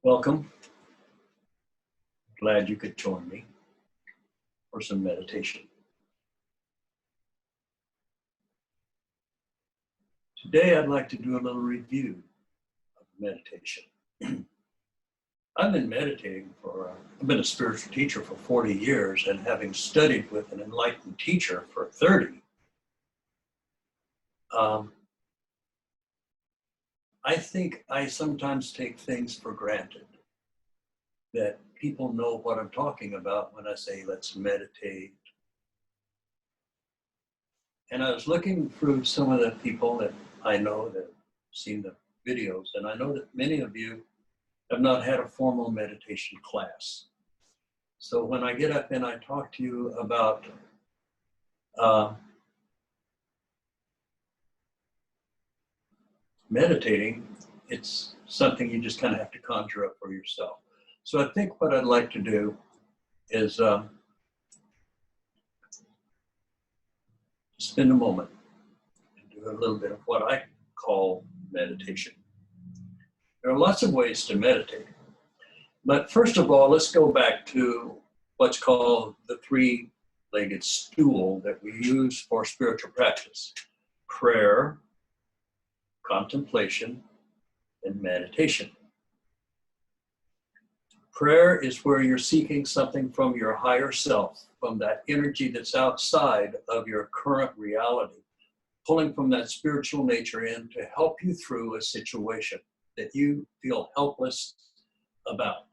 Welcome. Glad you could join me for some meditation. Today, I'd like to do a little review of meditation. I've been meditating I've been a spiritual teacher for 40 years, and having studied with an enlightened teacher for 30, I think I sometimes take things for granted that people know what I'm talking about when I say, let's meditate. And I was looking through some of the people that I know that have seen the videos, and I know that many of you have not had a formal meditation class. So when I get up and I talk to you about meditating, it's something you just kind of have to conjure up for yourself. So I think what I'd like to do is spend a moment and do a little bit of what I call meditation. There are lots of ways to meditate. But first of all, let's go back to what's called the three-legged stool that we use for spiritual practice: prayer, contemplation, and meditation. Prayer is where you're seeking something from your higher self, from that energy that's outside of your current reality, pulling from that spiritual nature in to help you through a situation that you feel helpless about.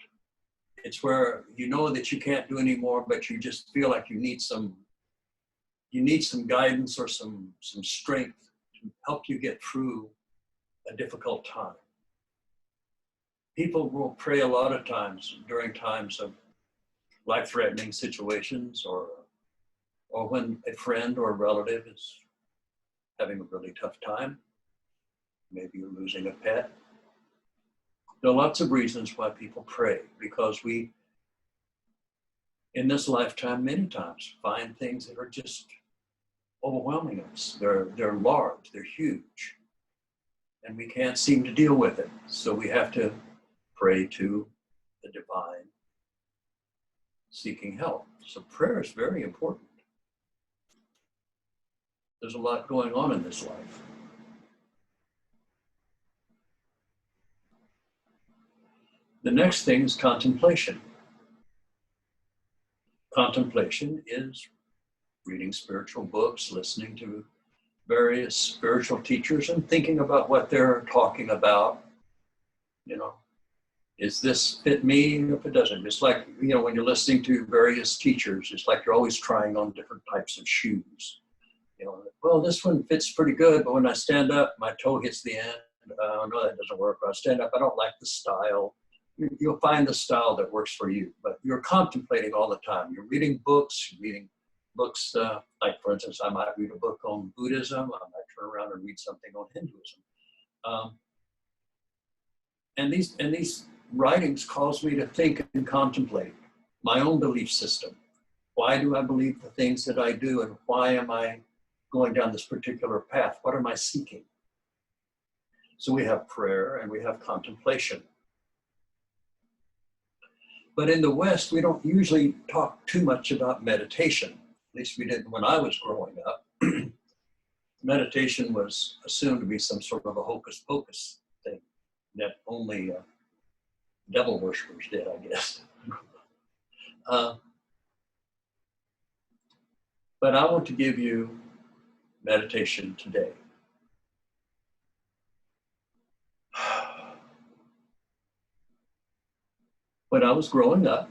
It's where you know that you can't do anymore, but you just feel like you need some guidance or some strength to help you get through a difficult time. People will pray a lot of times during times of life-threatening situations, or when a friend or a relative is having a really tough time. Maybe you're losing a pet. There are lots of reasons why people pray, because we, in this lifetime, many times find things that are just overwhelming us. They're large, they're huge, and we can't seem to deal with it. So we have to pray to the divine, seeking help. So prayer is very important. There's a lot going on in this life. The next thing is contemplation. Contemplation is reading spiritual books, listening to various spiritual teachers, and thinking about what they're talking about. Is this fit me? If it doesn't, it's like, when you're listening to various teachers, it's like you're always trying on different types of shoes. Well, this one fits pretty good, but when I stand up, my toe hits the end. No, that doesn't work. Or I stand up, I don't like the style. You'll find the style that works for you, but you're contemplating all the time. You're reading books, like, for instance, I might read a book on Buddhism. I might turn around and read something on Hinduism. And these writings cause me to think and contemplate my own belief system. Why do I believe the things that I do, and why am I going down this particular path? What am I seeking? So we have prayer and we have contemplation. But in the West, we don't usually talk too much about meditation. At least we didn't when I was growing up. Meditation was assumed to be some sort of a hocus pocus thing that only devil worshippers did, I guess. But I want to give you meditation today. When I was growing up,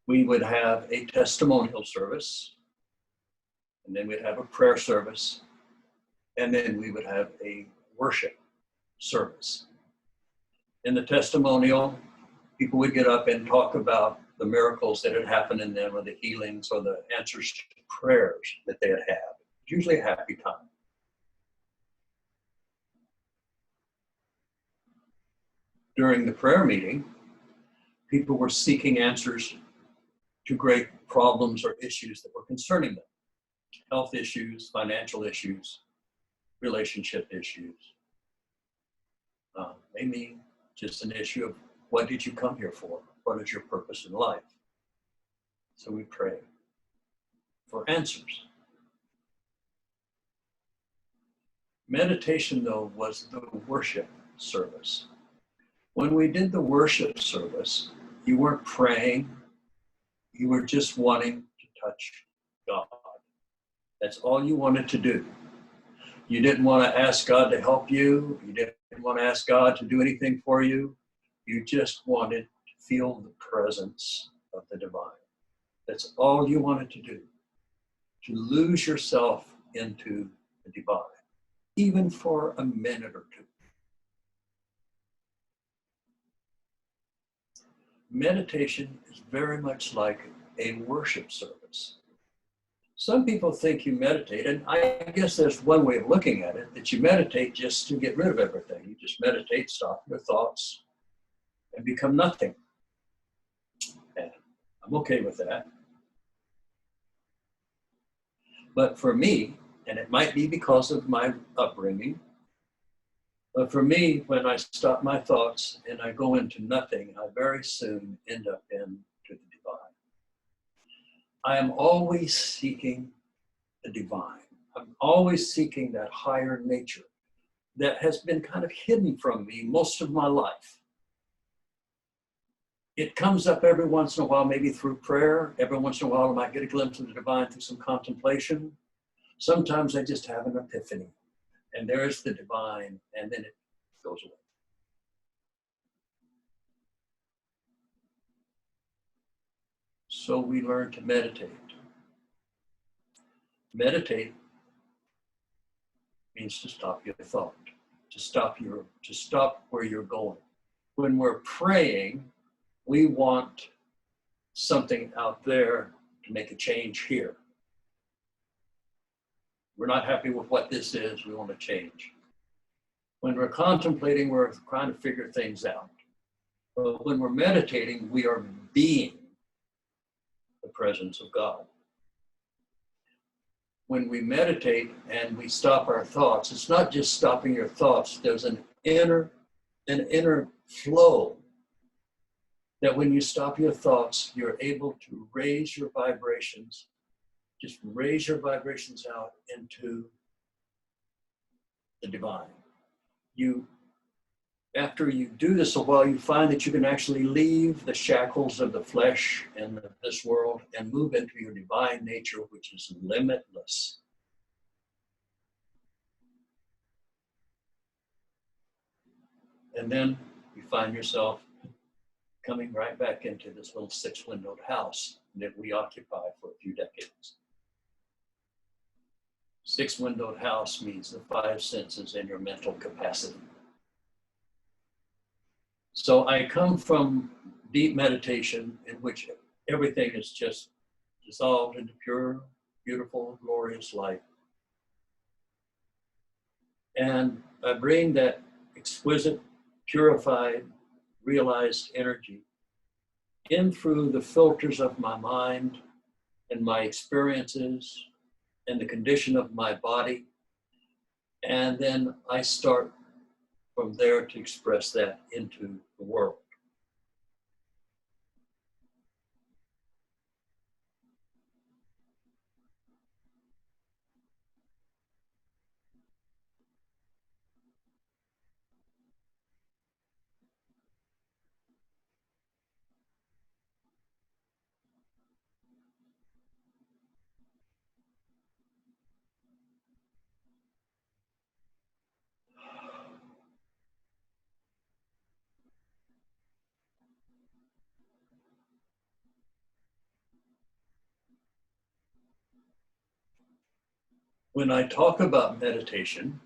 we would have a testimonial service, and then we'd have a prayer service, and then we would have a worship service. In the testimonial, people would get up and talk about the miracles that had happened in them, or the healings, or the answers to prayers that they had had. Usually a happy time. During the prayer meeting, people were seeking answers to great problems or issues that were concerning them. Health issues, financial issues, relationship issues. Maybe just an issue of What did you come here for? What is your purpose in life? So we pray for answers. Meditation, though, was the worship service. When we did the worship service, you weren't praying, you were just wanting to touch God. That's all you wanted to do. You didn't want to ask God to help you. You didn't want to ask God to do anything for you. You just wanted to feel the presence of the divine. That's all you wanted to do, to lose yourself into the divine, even for a minute or two. Meditation is very much like a worship service. Some people think you meditate, and I guess there's one way of looking at it, that you meditate just to get rid of everything. You just meditate, stop your thoughts, and become nothing. And I'm okay with that. But for me, and it might be because of my upbringing, but for me, when I stop my thoughts and I go into nothing, I very soon end up into the divine. I am always seeking the divine. I'm always seeking that higher nature that has been kind of hidden from me most of my life. It comes up every once in a while, maybe through prayer. Every once in a while, I might get a glimpse of the divine through some contemplation. Sometimes I just have an epiphany, and there's the divine, and then it goes away. So we learn to meditate. Meditate means to stop your thought, to stop where you're going. When we're praying, we want something out there to make a change here. We're not happy with what this is, we want to change. When we're contemplating, we're trying to figure things out. But when we're meditating, we are being the presence of God. When we meditate and we stop our thoughts, it's not just stopping your thoughts. There's an inner flow that when you stop your thoughts, you're able to raise your vibrations. Just raise your vibrations out into the divine. After you do this a while, you find that you can actually leave the shackles of the flesh and this world and move into your divine nature, which is limitless. And then you find yourself coming right back into this little 6-windowed house that we occupy for a few decades. 6-windowed house means the 5 senses and your mental capacity. So I come from deep meditation in which everything is just dissolved into pure, beautiful, glorious light. And I bring that exquisite, purified, realized energy in through the filters of my mind and my experiences and the condition of my body. And then I start from there to express that into the world. When I talk about meditation,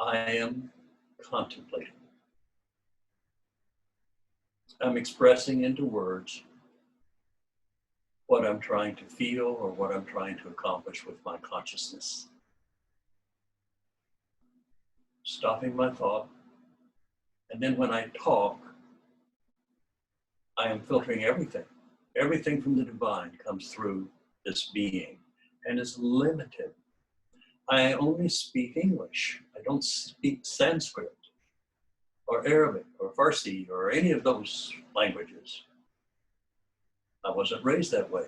I am contemplating. I'm expressing into words what I'm trying to feel or what I'm trying to accomplish with my consciousness. Stopping my thought. And then when I talk, I am filtering everything. Everything from the divine comes through this being and is limited. I only speak English. I don't speak Sanskrit. or Arabic or Farsi or any of those languages. I wasn't raised that way.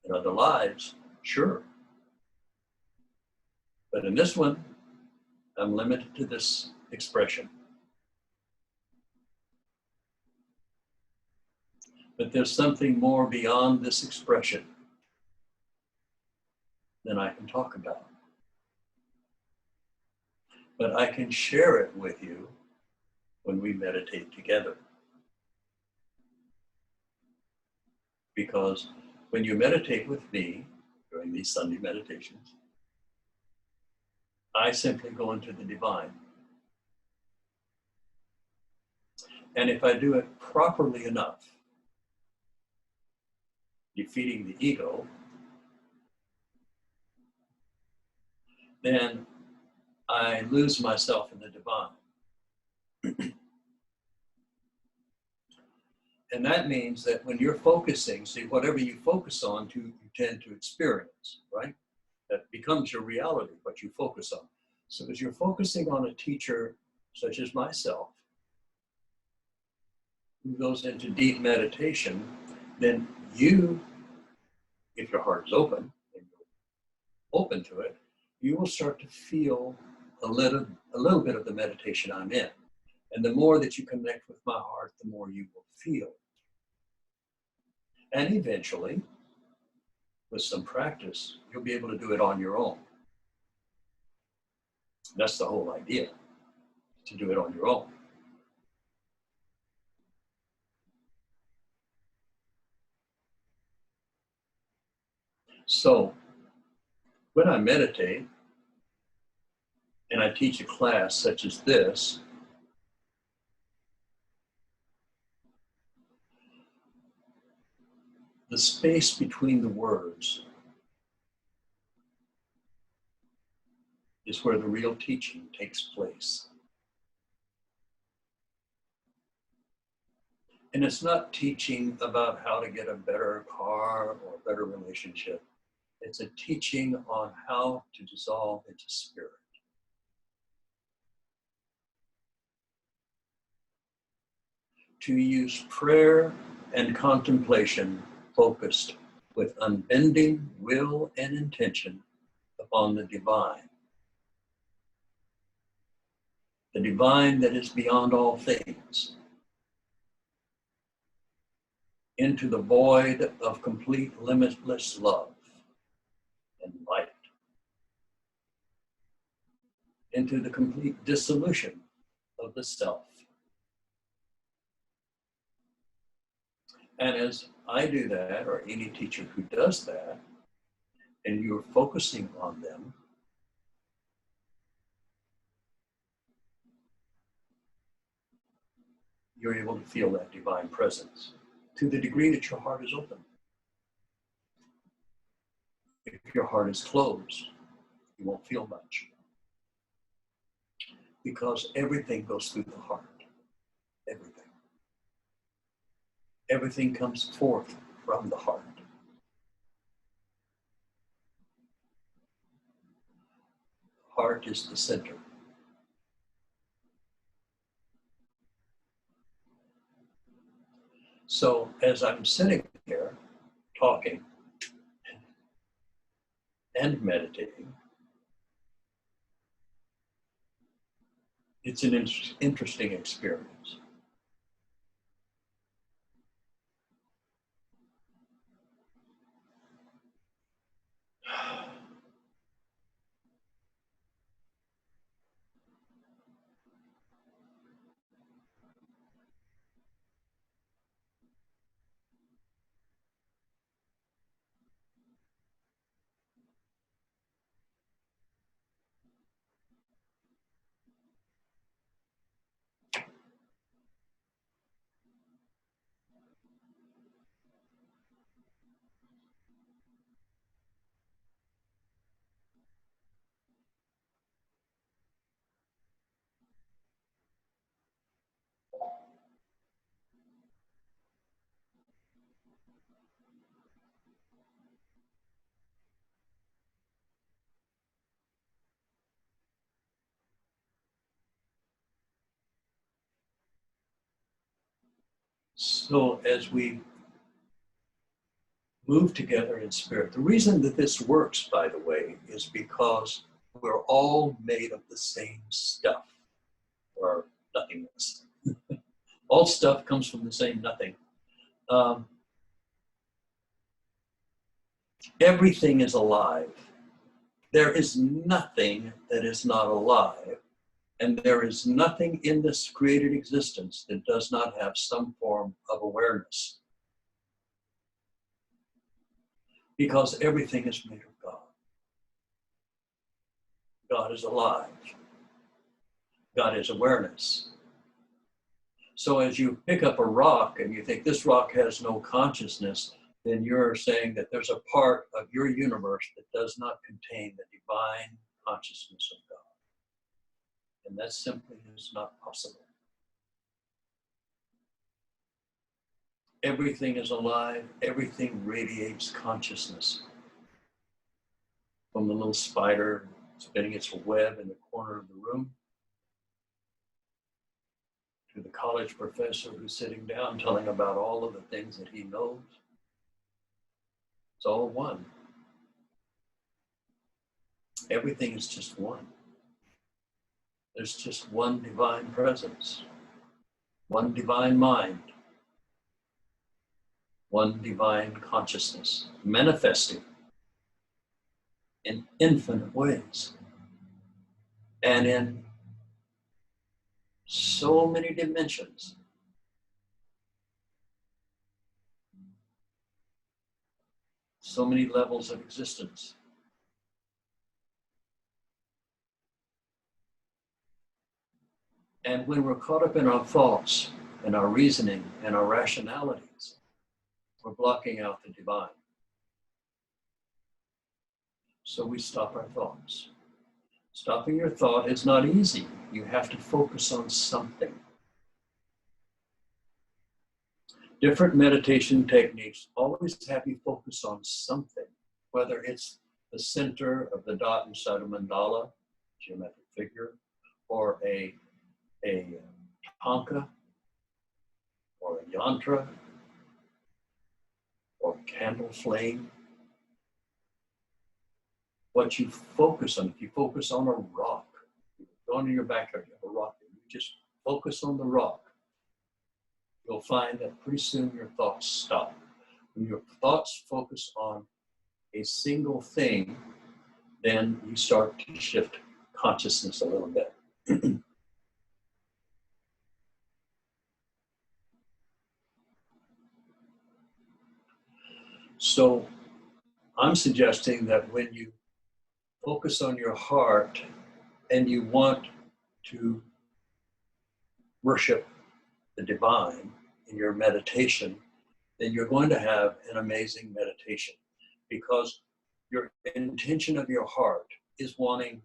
In other lives, sure. But in this one, I'm limited to this expression. But there's something more beyond this expression than I can talk about. But I can share it with you when we meditate together. Because when you meditate with me during these Sunday meditations, I simply go into the divine. And if I do it properly enough, defeating the ego, then I lose myself in the divine. And that means that when you're focusing, see, whatever you focus on, you tend to experience, right? That becomes your reality, what you focus on. So as you're focusing on a teacher such as myself, who goes into deep meditation, then you, if your heart is open, and you're open to it, you will start to feel a little bit of the meditation I'm in. And the more that you connect with my heart, the more you will feel. And eventually, with some practice, you'll be able to do it on your own. That's the whole idea, to do it on your own. So, when I meditate, and I teach a class such as this, the space between the words is where the real teaching takes place. And it's not teaching about how to get a better car or a better relationship. It's a teaching on how to dissolve into spirit. To use prayer and contemplation focused with unbending will and intention upon the divine that is beyond all things, into the void of complete limitless love and light, into the complete dissolution of the self. And as I do that, or any teacher who does that, and you're focusing on them, you're able to feel that divine presence to the degree that your heart is open. If your heart is closed, you won't feel much. Because everything goes through the heart. Everything. Everything comes forth from the heart. Heart is the center. So as I'm sitting here talking and meditating, it's an interesting experience. So as we move together in spirit, the reason that this works, by the way, is because we're all made of the same stuff, or nothingness. All stuff comes from the same nothing. Everything is alive. There is nothing that is not alive. And there is nothing in this created existence that does not have some form of awareness. Because everything is made of God. God is alive. God is awareness. So as you pick up a rock and you think this rock has no consciousness, then you're saying that there's a part of your universe that does not contain the divine consciousness of God. And that simply is not possible. Everything is alive. Everything radiates consciousness. From the little spider spinning its web in the corner of the room, to the college professor who's sitting down telling about all of the things that he knows. It's all one. Everything is just one. There's just one divine presence, one divine mind, one divine consciousness, manifesting in infinite ways and in so many dimensions. So many levels of existence. And when we're caught up in our thoughts and our reasoning and our rationalities, we're blocking out the divine. So we stop our thoughts. Stopping your thought is not easy. You have to focus on something. Different meditation techniques always have you focus on something, whether it's the center of the dot inside a mandala, geometric figure, or a tanka, or a yantra, or candle flame. What you focus on, if you focus on a rock, you go into your backyard, you have a rock, and you just focus on the rock, you'll find that pretty soon your thoughts stop. When your thoughts focus on a single thing, then you start to shift consciousness a little bit. So I'm suggesting that when you focus on your heart and you want to worship the divine in your meditation, then you're going to have an amazing meditation, because your intention of your heart is wanting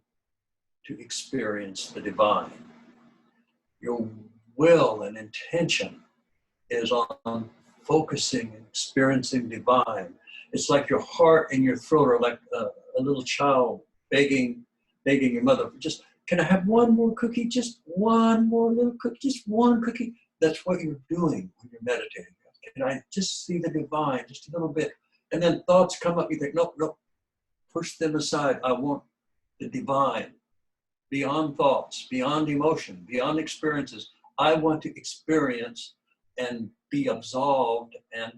to experience the divine. Your will and intention is on focusing and experiencing divine. It's like your heart and your throat are like a little child begging your mother, just, can I have one more cookie? Just one more little cookie, just one cookie. That's what you're doing when you're meditating. Can I just see the divine, just a little bit? And then thoughts come up, you think, nope, push them aside. I want the divine, beyond thoughts, beyond emotion, beyond experiences. I want to experience and be absolved and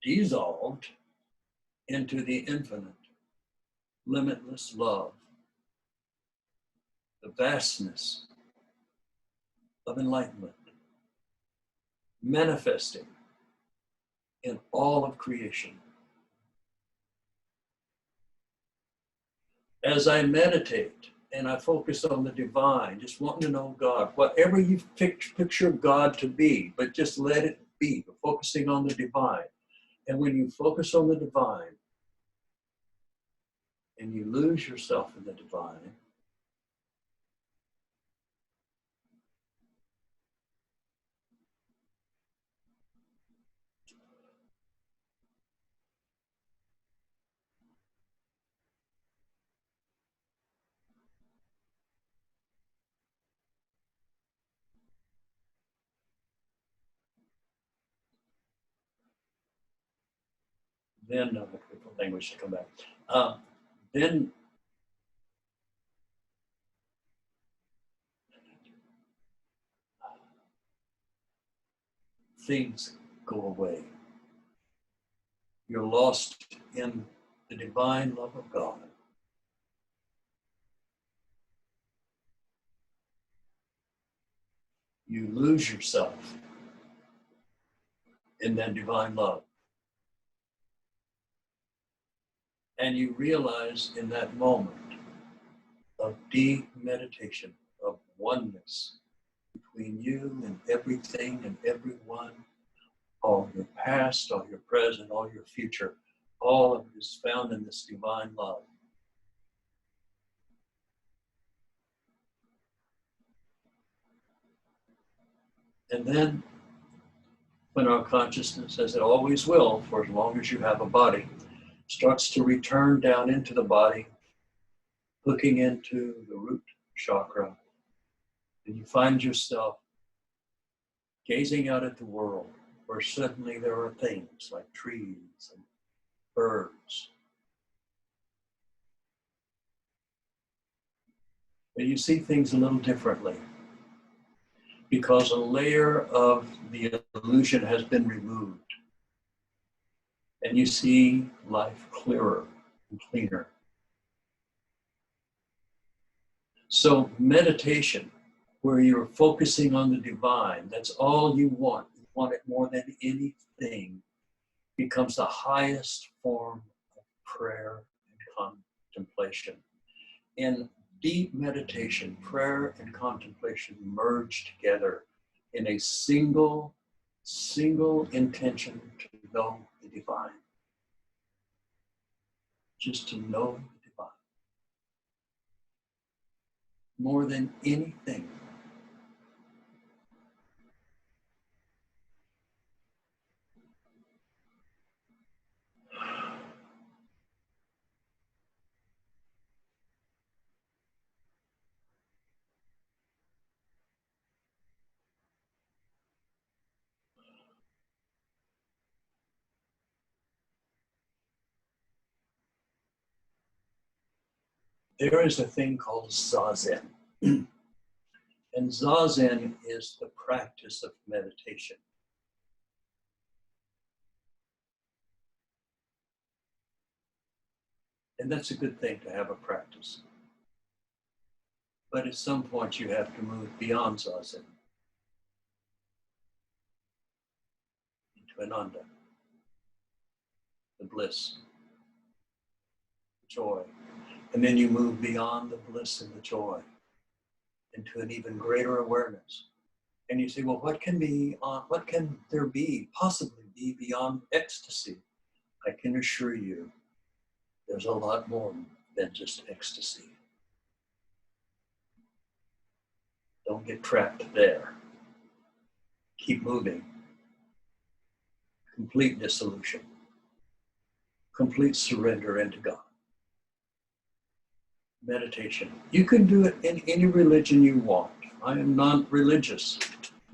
dissolved into the infinite, limitless love, the vastness of enlightenment, manifesting in all of creation. As I meditate and I focus on the divine, just wanting to know God, whatever you picture God to be, but just let it be, focusing on the divine. And when you focus on the divine and you lose yourself in the divine, then language to come back. Then things go away. You're lost in the divine love of God. You lose yourself in that divine love. And you realize in that moment of deep meditation, of oneness between you and everything and everyone, all your past, all your present, all your future, all of it is found in this divine love. And then when our consciousness, as it always will, for as long as you have a body, starts to return down into the body, hooking into the root chakra, and you find yourself gazing out at the world, where suddenly there are things like trees and birds. And you see things a little differently because a layer of the illusion has been removed. And you see life clearer and cleaner. So meditation, where you're focusing on the divine, that's all you want it more than anything, becomes the highest form of prayer and contemplation. In deep meditation, prayer and contemplation merge together in a single intention to know the divine. Just to know the divine. More than anything. There is a thing called Zazen. And Zazen is the practice of meditation. And that's a good thing to have a practice. But at some point you have to move beyond Zazen into Ananda, the bliss, the joy. And then you move beyond the bliss and the joy into an even greater awareness. And you say, well, what can there possibly be beyond ecstasy? I can assure you, there's a lot more than just ecstasy. Don't get trapped there. Keep moving. Complete dissolution. Complete surrender into God. Meditation. You can do it in any religion you want. I am not religious.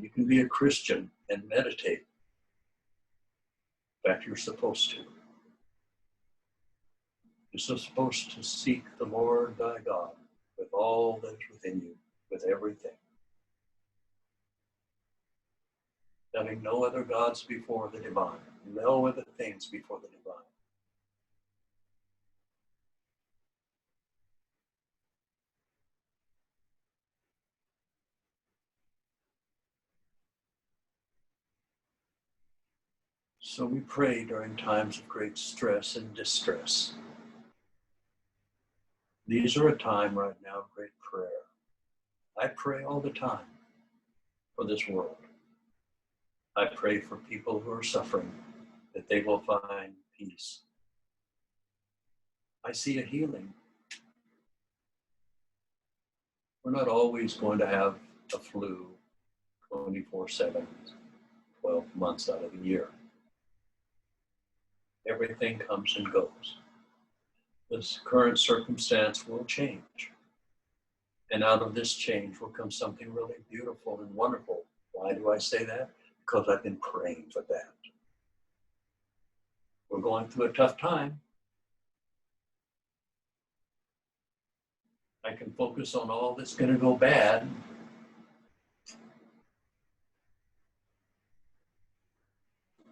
You can be a Christian and meditate. In fact, you're supposed to. You're supposed to seek the Lord thy God with all that is within you, with everything. Having no other gods before the divine, no other things before the divine. So we pray during times of great stress and distress. These are a time right now of great prayer. I pray all the time for this world. I pray for people who are suffering, that they will find peace. I see a healing. We're not always going to have a flu 24/7, 12 months out of the year. Everything comes and goes. This current circumstance will change. And out of this change will come something really beautiful and wonderful. Why do I say that? Because I've been praying for that. we're going through a tough time, I can focus on all that's going to go bad,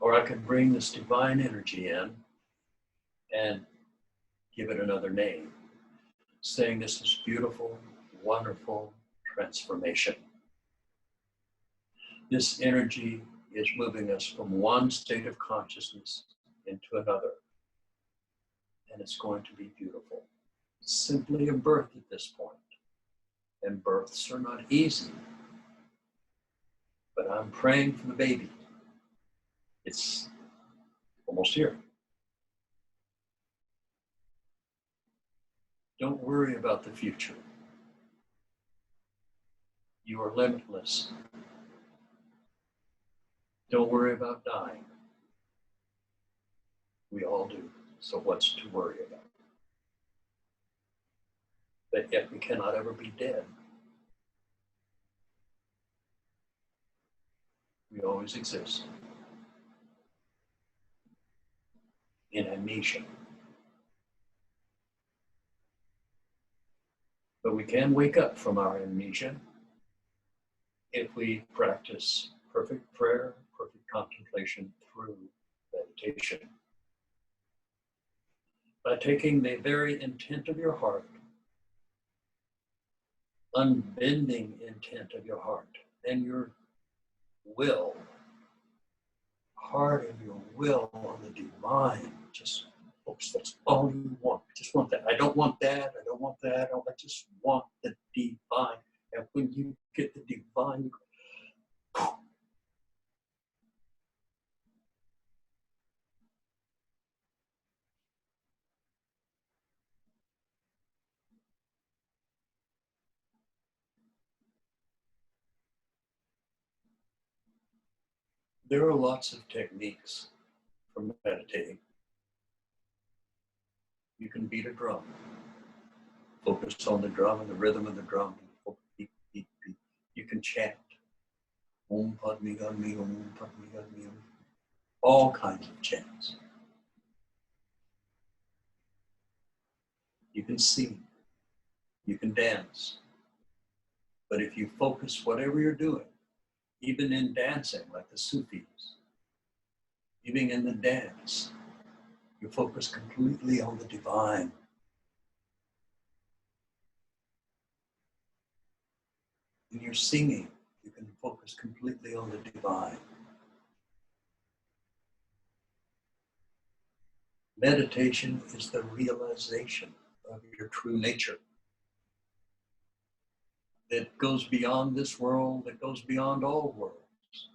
or I can bring this divine energy in and give it another name, saying this is beautiful, wonderful transformation. This energy is moving us from one state of consciousness into another, and it's going to be beautiful. It's simply a birth at this point, and births are not easy, but I'm praying for the baby. It's almost here. Don't worry about the future. You are limitless. Don't worry about dying. We all do. So what's to worry about? But yet we cannot ever be dead. We always exist in amnesia. But we can wake up from our amnesia if we practice perfect prayer, perfect contemplation through meditation. By taking the very intent of your heart, unbending intent of your heart, and your will, heart and your will on the divine. Just, folks, that's all you want. Just want that. I don't want that. I don't want that. I just want the divine. And when you get the divine, you go, there are lots of techniques for meditating. You can beat a drum. Focus on the drum and the rhythm of the drum. Beat, beat, beat. You can chant. Om Padme Hum, Om Padme Hum. All kinds of chants. You can sing. You can dance. But if you focus whatever you're doing, even in dancing, like the Sufis, even in the dance, you focus completely on the divine. When you're singing, you can focus completely on the divine. Meditation is the realization of your true nature that goes beyond this world, that goes beyond all worlds,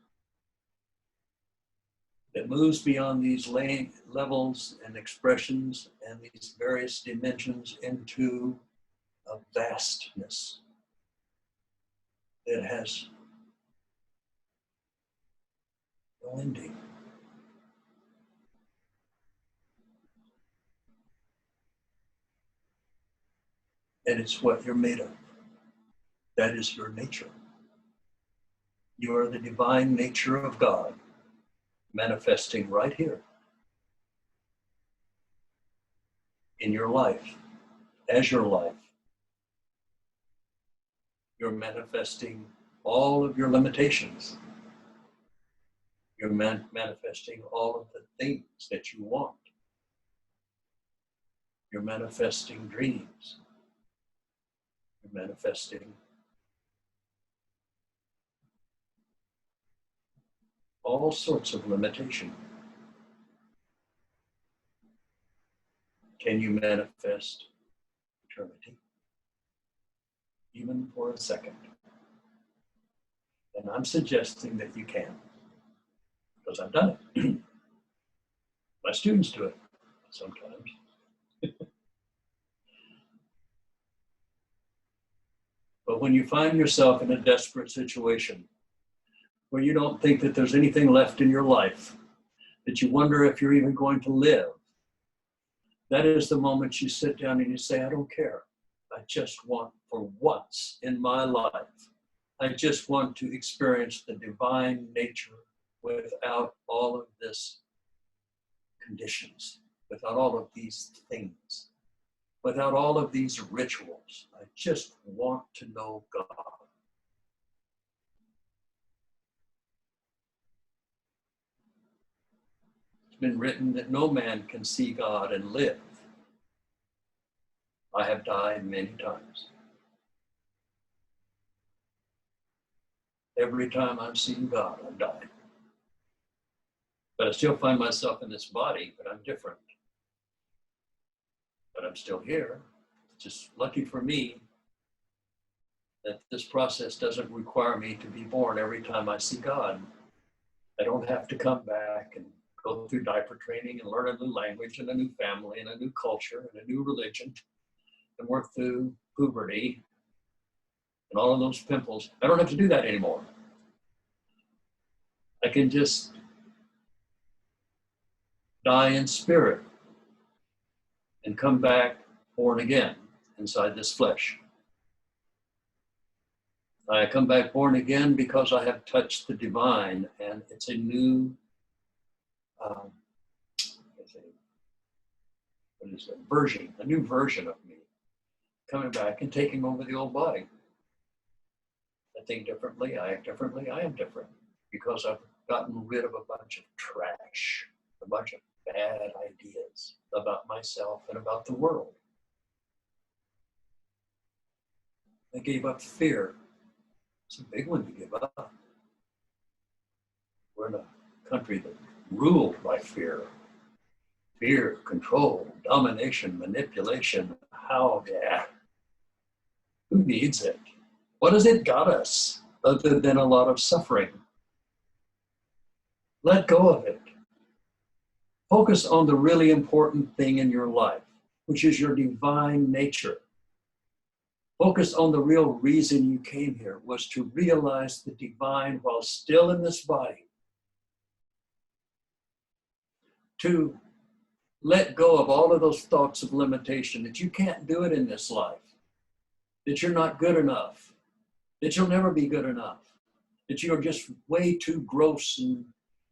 that moves beyond these levels and expressions and these various dimensions into a vastness that has no ending. And it's what you're made of. That is your nature. You are the divine nature of God, manifesting right here in your life, as your life. You're manifesting all of your limitations. You're manifesting all of the things that you want. You're manifesting dreams. You're manifesting all sorts of limitation. Can you manifest eternity? Even for a second? And I'm suggesting that you can, because I've done it. My students do it sometimes. But when you find yourself in a desperate situation where you don't think that there's anything left in your life, that you wonder if you're even going to live, that is the moment you sit down and you say, I don't care. I just want, for once in my life, I just want to experience the divine nature without all of this conditions, without all of these things, without all of these rituals. I just want to know God. It's been written that no man can see God and live. I have died many times. Every time I've seen God, I've died. But I still find myself in this body, but I'm different. But I'm still here. It's just lucky for me that this process doesn't require me to be born every time I see God. I don't have to come back and go through diaper training and learn a new language and a new family and a new culture and a new religion and work through puberty and all of those pimples. I don't have to do that anymore. I can just die in spirit and come back born again inside this flesh. I come back born again because I have touched the divine, and it's a new, version, a new version of me coming back and taking over the old body. I think differently, I act differently, I am different because I've gotten rid of a bunch of trash, a bunch of bad ideas about myself and about the world. I gave up fear. It's a big one to give up. We're in a country that's ruled by fear. Fear, control, domination, manipulation. How, who needs it? What has it got us other than a lot of suffering? Let go of it. Focus on the really important thing in your life, which is your divine nature. Focus on the real reason you came here was to realize the divine while still in this body. To let go of all of those thoughts of limitation, that you can't do it in this life, that you're not good enough, that you'll never be good enough, that you're just way too gross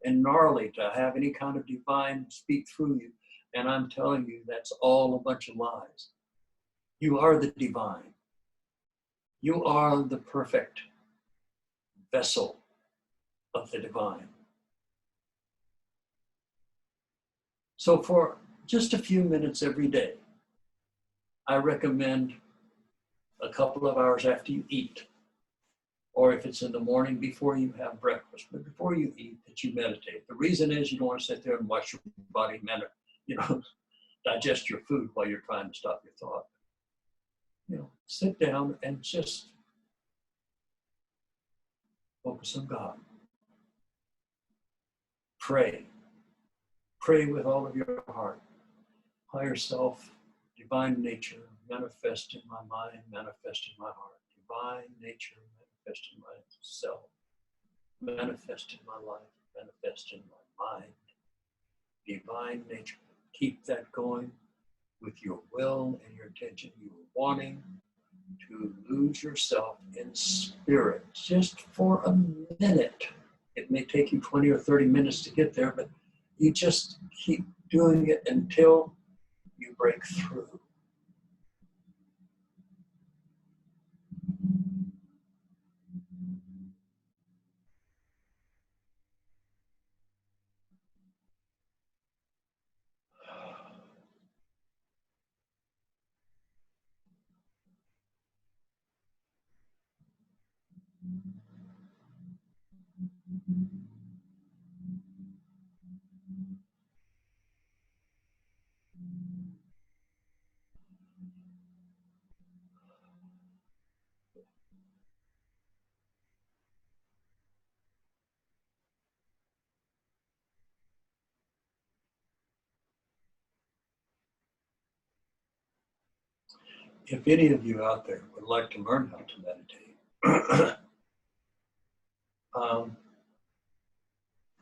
and gnarly to have any kind of divine speak through you. And I'm telling you, that's all a bunch of lies. You are the divine. You are the perfect vessel of the divine. So for just a few minutes every day, I recommend a couple of hours after you eat, or if it's in the morning before you have breakfast, but before you eat, that you meditate. The reason is you don't want to sit there and watch your body, digest your food while you're trying to stop your thought. Sit down and just focus on God. Pray. Pray with all of your heart. Higher self, divine nature, manifest in my mind, manifest in my heart. Divine nature, manifest in myself, manifest in my life, manifest in my mind. Divine nature. Keep that going with your will and your intention. You are wanting to lose yourself in spirit just for a minute. It may take you 20 or 30 minutes to get there, but you just keep doing it until you break through. If any of you out there would like to learn how to meditate,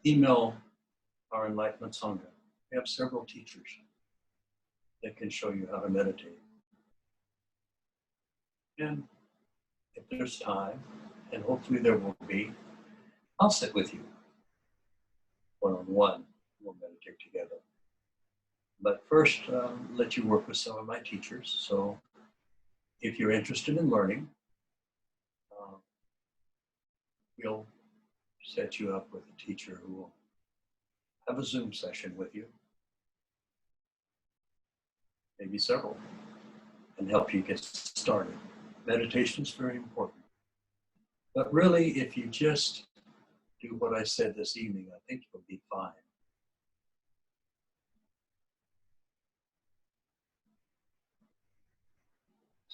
email our Enlightenment Sangha. We have several teachers that can show you how to meditate. And if there's time, and hopefully there will be, I'll sit with you one-on-one. We'll meditate together. But first, let you work with some of my teachers. So if you're interested in learning, uh, we'll set you up with a teacher who will have a Zoom session with you, maybe several, and help you get started. Meditation is very important. But really, if you just do what I said this evening, I think you'll be fine.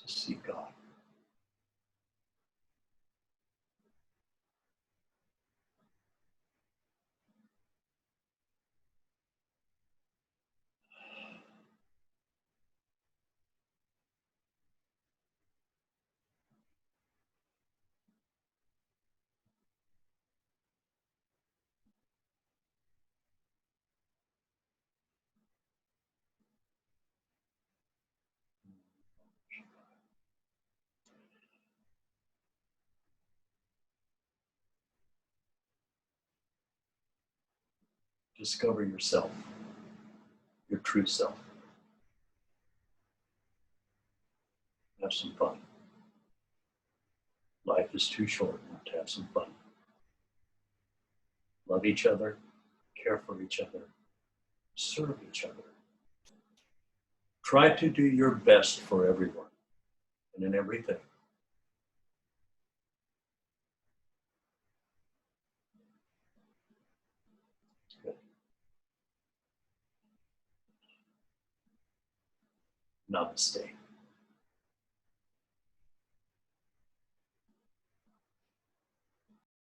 Just see God. Discover yourself, your true self. Have some fun. Life is too short not to have some fun. Love each other, care for each other, serve each other. Try to do your best for everyone and in everything. Good. Namaste.